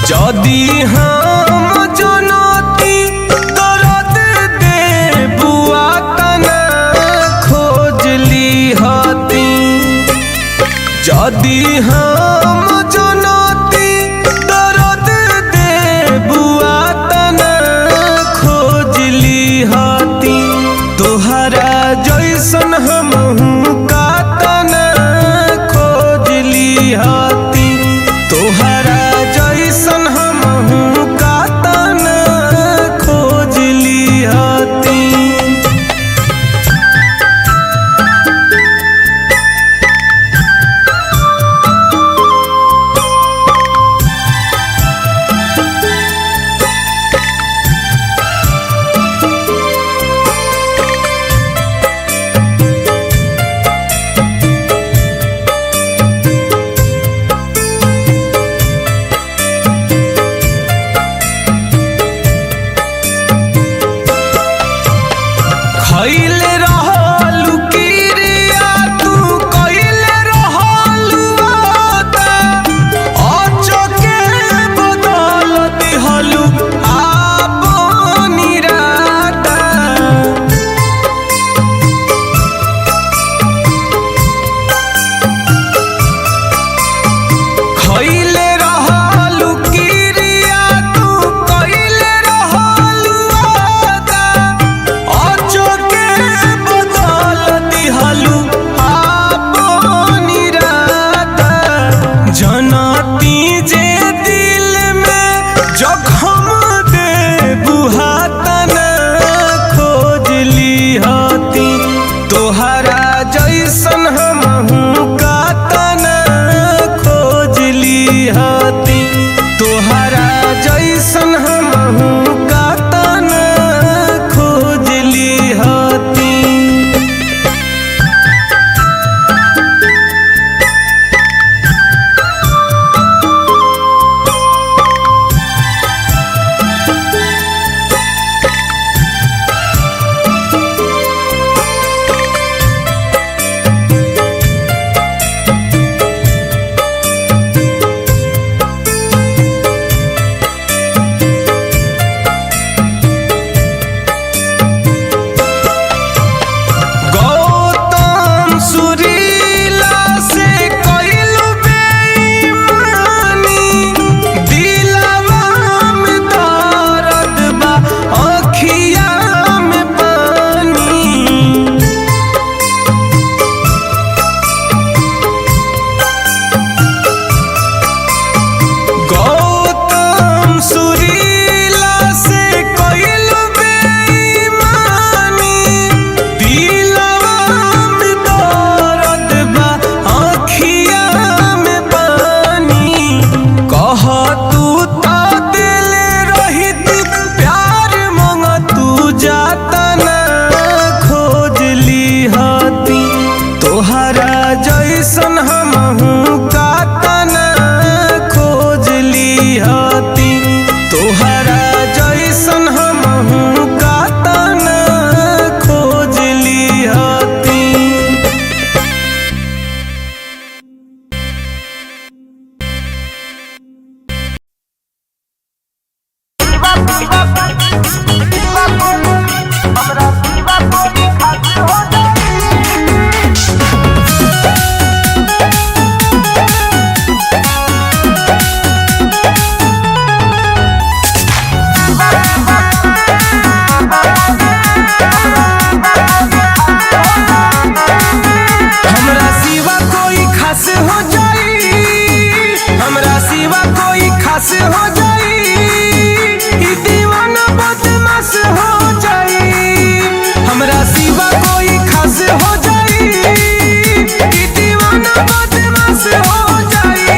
जदि हम जनती दर्द दे बुआ तना खोजली हती। जदि हम जनती दर्द दे बुआ तना खोजली हती। तोहरा जैसन हमहू का तना खोजली हती। तोहरा जैसन हमहू का तना खोजली हती। खइले रहलू किरिया तू कइले रहलू वादा। अचके बदल दिहलू आपन इरादा। खइले रहलू किरिया तू कइले रहलू वादा। अचके बदल दिहलू आपन इरादा। जनती जे दिल में जखम दे बुहा तना खोजली हती। तोहरा जैसन हमहू का तना खोजली हती। तोहरा जैसन हमहू का तना खोजली हती। गौतम सुरीला से कइलू बेईमानी। दिलवा में दर्द बा अखिया में पानी। गौतम सुरीला से कइलू बेईमानी। दिलवा में दर्द बा अखिया में पानी। कह तू तो दिल रहित प्यार मंग तू जाता ना खोजली हती। तोहरा जैसन हमहू का तना खोजली हती। तोहरा जैसन हमहू का तना खोजली हती। हमरा सिवा कोई खास हो जाई। हमरा सिवा कोई खास हो जाई। ई दीवाना बदमाश हो जाई। हमरा सिवा कोई खास हो जाई। ई दीवाना बदमाश हो जाई।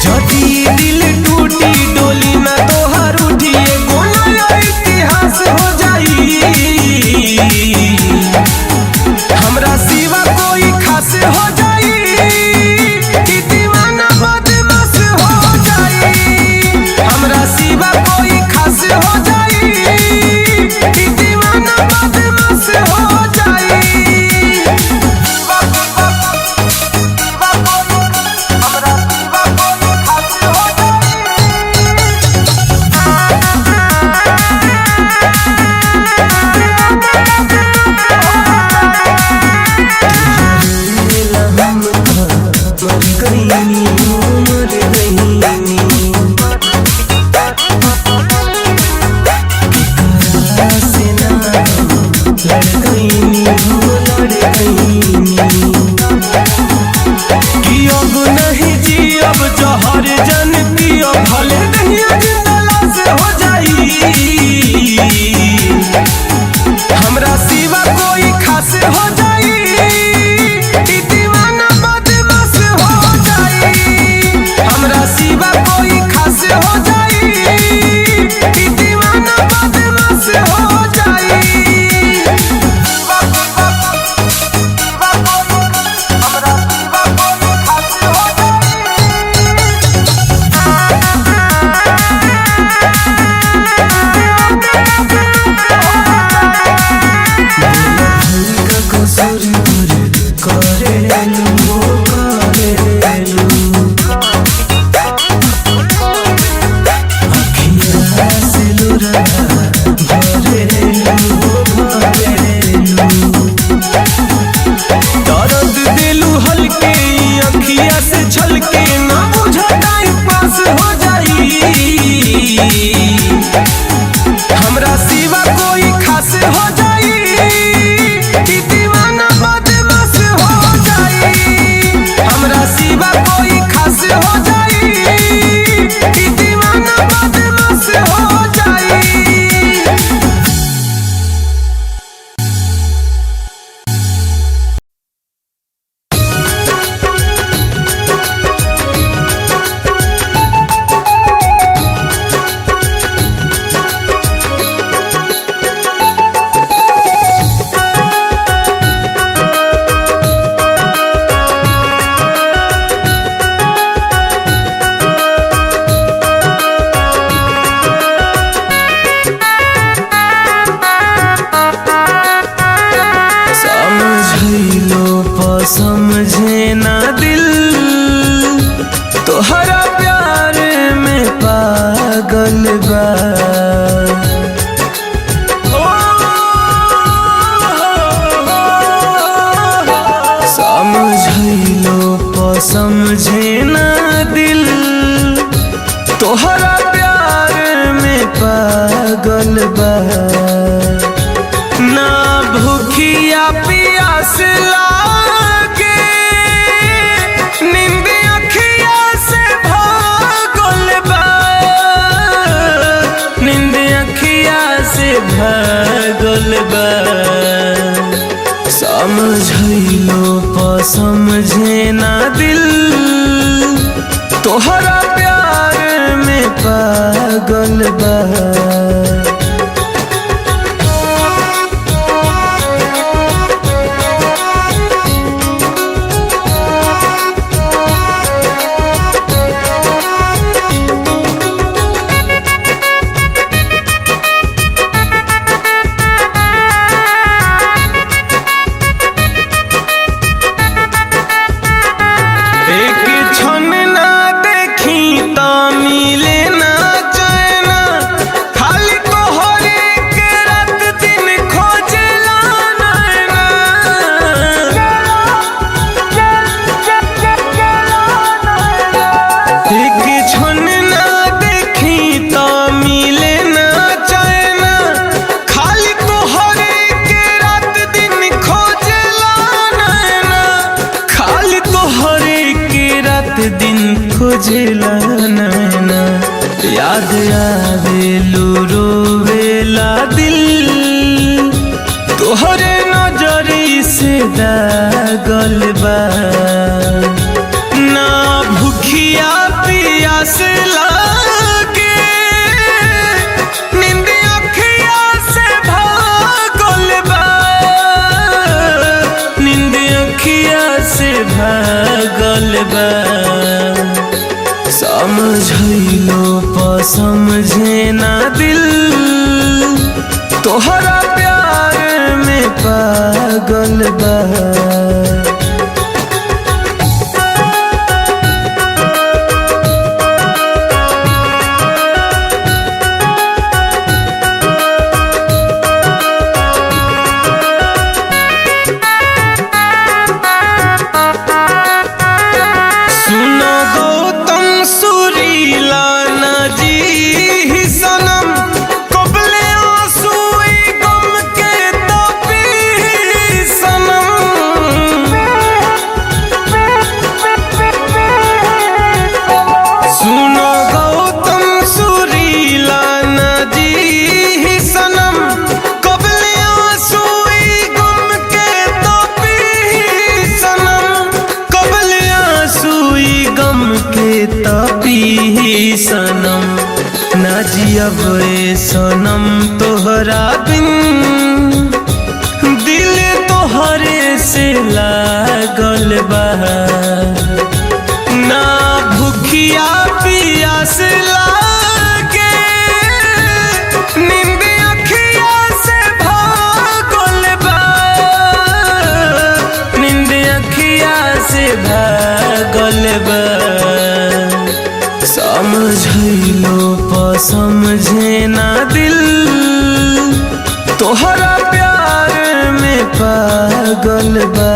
जदि दिल टूटी डोली में तोहर उठी एगो नया इतिहास हो जाई। हमरा सिवा कोई खास हो जाई। ई दीवाना बदमाश हो जाई। पागल बा। समझैलो प समझे ना दिल, तोहरा प्यार में पागल बा। ना भूखिया प्यास लागे, नींद अखिया से भागल बा। नींद अखिया से भागल बा। समझैलो प समझे ना दिल, तोहरा प्यार में पागल बा। दिन खोजेला नैना, याद आवेलू रोवेला दिल। तोहरे नजरी से दागल बा। ना भूखिया प्यास लागे, नींद अखिया से भागल बा। नींद अखिया से भागल बा। समझैलो प समझे ना दिल, तोहरा प्यार में पागल बा। सनम ना जियब सनम तोहरा बिन, दिल तोहरे से लागल बा। ना भूखिया प्यास लागे, नींद अखिया से भागल बा। नींद अखिया से भागल बा। समझैलो प समझे ना दिल, तोहरा प्यार में पागल बा।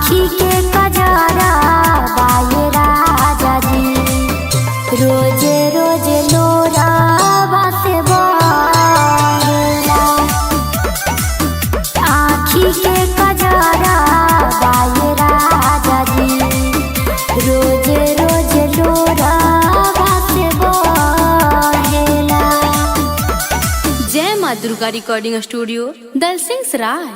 आँखी के कजरा बाये राजा जी, रोजे रोजे लोरा बासे बहेला। आँखी के कजरा बाये राजा जी, रोजे रोजे लोरा बासे बहेला। जय माँ दुर्गा रिकॉर्डिंग स्टूडियो दलसिंह सराय।